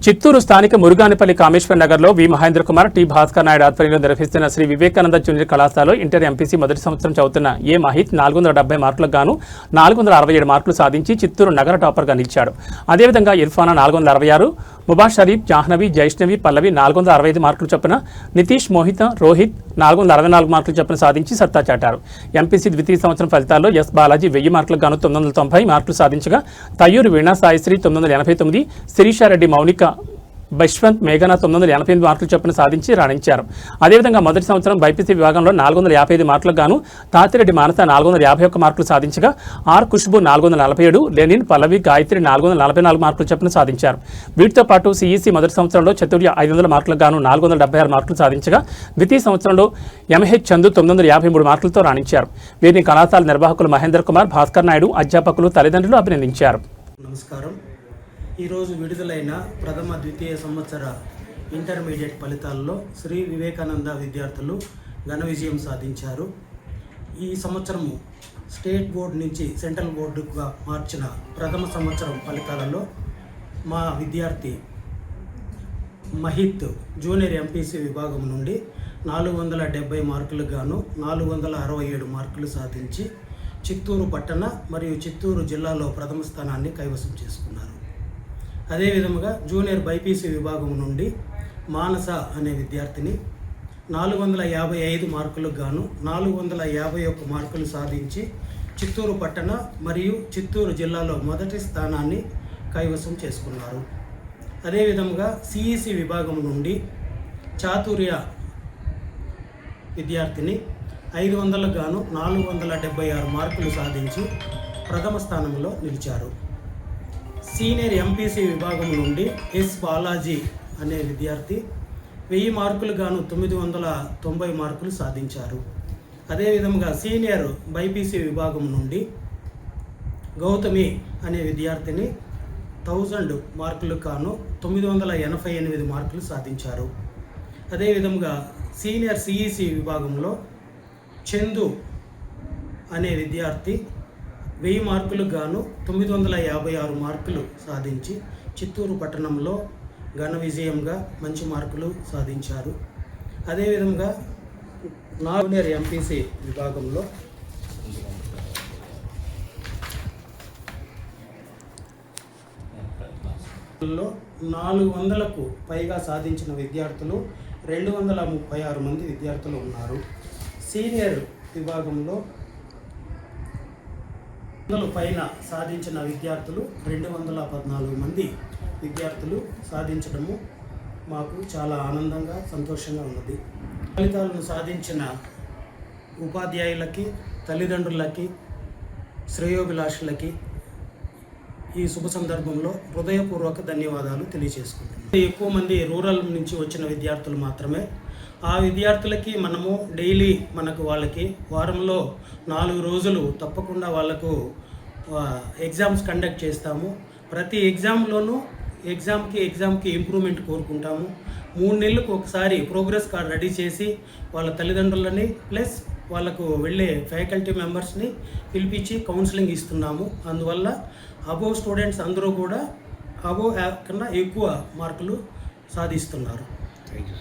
చిత్తూరు స్థానిక మురుగానిపల్లి కామేశ్వర్ నగర్లో వి మహేంద్ర కుమార్ టి భాస్కర్ నాయుడు ఆధ్వర్యంలో నిర్వహిస్తున్న శ్రీ వివేకానంద జూనియర్ కళాశాలలో ఇంటర్ ఎంపీసీ మొదటి సంవత్సరం చదువుతున్న ఏ మహిత్ 470 మార్కులకు గాను 467 మార్కులు సాధించి చిత్తూరు నగర టాపర్గా నిలిచాడు. అదేవిధంగా ఇర్ఫానా 466, ముబాష్ షరీఫ్, జాహ్నవి, జైష్ణవి, పల్లవి 465 మార్కులు చొప్పున, నితీష్, మోహిత, రోహిత్ 464 మార్కులు చొప్పున సాధించి సత్తా చాటారు. ఎంపీసీ ద్వితీయ సంవత్సరం ఫలితాల్లో ఎస్ బాలాజీ 1000 మార్కులకు గాను 990 మార్కులు సాధించగా, తయ్యూరు వీణా సాయిశ్రీ 989, శిరీషారెడ్డి, మౌనిక, బైశ్వంత్, మేఘన 988 మార్కులు చొప్పున సాధించి రాణించారు. అదేవిధంగా మొదటి సంవత్సరం బైపీసీ విభాగంలో 455 మార్కులకు గాను తాతిరెడ్డి మానస 451 మార్కులు సాధించగా, ఆర్ కుష్బు 447, లెనిన్, పల్లవి, గాయత్రి 444 మార్కులు చొప్పున సాధించారు. వీటితో పాటు సిఈసీ మొదటి సంవత్సరంలో చతుర్య 500 మార్కులకు గాను 476 మార్కులు సాధించగా, ద్వితీయ సంవత్సరంలో ఎంహెచ్ చందు 953 మార్కులతో రాణించారు. వీరిని కళాశాల నిర్వాహకులు మహేంద్ర కుమార్, భాస్కర్ నాయుడు, అధ్యాపకులు, తల్లిదండ్రులు అభినందించారు. నమస్కారం. ఈరోజు విడుదలైన ప్రథమ ద్వితీయ సంవత్సర ఇంటర్మీడియట్ ఫలితాల్లో శ్రీ వివేకానంద విద్యార్థులు ఘన విజయం సాధించారు. ఈ సంవత్సరము స్టేట్ బోర్డు నుంచి సెంట్రల్ బోర్డుగా మార్చిన ప్రథమ సంవత్సరం ఫలితాలలో మా విద్యార్థి మహిత్ జూనియర్ ఎంపీసీ విభాగం నుండి 470 మార్కులకు గాను 467 మార్కులు సాధించి చిత్తూరు పట్టణ మరియు చిత్తూరు జిల్లాలో ప్రథమ స్థానాన్ని కైవసం చేసుకున్నారు. అదేవిధముగా జూనియర్ బైపీసీ విభాగం నుండి మానస అనే విద్యార్థిని 455 మార్కులకు గాను 451 మార్కులు సాధించి చిత్తూరు పట్టణ మరియు చిత్తూరు జిల్లాలో మొదటి స్థానాన్ని కైవసం చేసుకున్నారు. అదేవిధముగా సిఈసి విభాగం నుండి చాతుర్య విద్యార్థిని 500కు గాను 476 మార్కులు సాధించి ప్రథమ స్థానంలో నిలిచారు. సీనియర్ ఎంపీసీ విభాగం నుండి ఎస్ బాలాజీ అనే విద్యార్థి 1000 మార్కులకు గాను 990 మార్కులు సాధించారు. అదేవిధంగా సీనియర్ బైపీసీ విభాగం నుండి గౌతమి అనే విద్యార్థిని 1000 మార్కులకు గాను 988 మార్కులు సాధించారు. అదేవిధంగా సీనియర్ సిఈసి విభాగంలో చందు అనే విద్యార్థి 1000 మార్కులకు గాను 956 మార్కులు సాధించి చిత్తూరు పట్టణంలో ఘన విజయంగా మంచి మార్కులు సాధించారు. అదేవిధంగా జూనియర్ ఎంపీసీ విభాగంలో 400కు పైగా సాధించిన విద్యార్థులు 236 మంది విద్యార్థులు ఉన్నారు. సీనియర్ విభాగంలో 100 పైన సాధించిన విద్యార్థులు 214 మంది విద్యార్థులు సాధించడము మాకు చాలా ఆనందంగా, సంతోషంగా ఉన్నది. ఫలితాలను సాధించిన ఉపాధ్యాయులకి, తల్లిదండ్రులకి, శ్రేయోభిలాషులకి ఈ శుభ సందర్భంలో హృదయపూర్వక ధన్యవాదాలు తెలియజేసుకుంటున్నాను. ఎక్కువ మంది రూరల్ నుంచి వచ్చిన విద్యార్థులు మాత్రమే. ఆ విద్యార్థులకి మనము డైలీ వాళ్ళకి వారంలో 4 రోజులు తప్పకుండా వాళ్ళకు ఎగ్జామ్స్ కండక్ట్ చేస్తాము. ప్రతి ఎగ్జామ్లోనూ ఎగ్జామ్కి ఇంప్రూవ్మెంట్ కోరుకుంటాము. 3 నెలలకు ఒకసారి ప్రోగ్రెస్ కార్డ్ రెడీ చేసి వాళ్ళ తల్లిదండ్రులని ప్లస్ వాళ్ళకు వెళ్ళే ఫ్యాకల్టీ మెంబర్స్ని పిలిపించి కౌన్సిలింగ్ ఇస్తున్నాము. అందువల్ల అబోవ్ స్టూడెంట్స్ అందరూ కూడా అబోవ్ కన్నా ఎక్కువ మార్కులు సాధిస్తున్నారు. Thank you.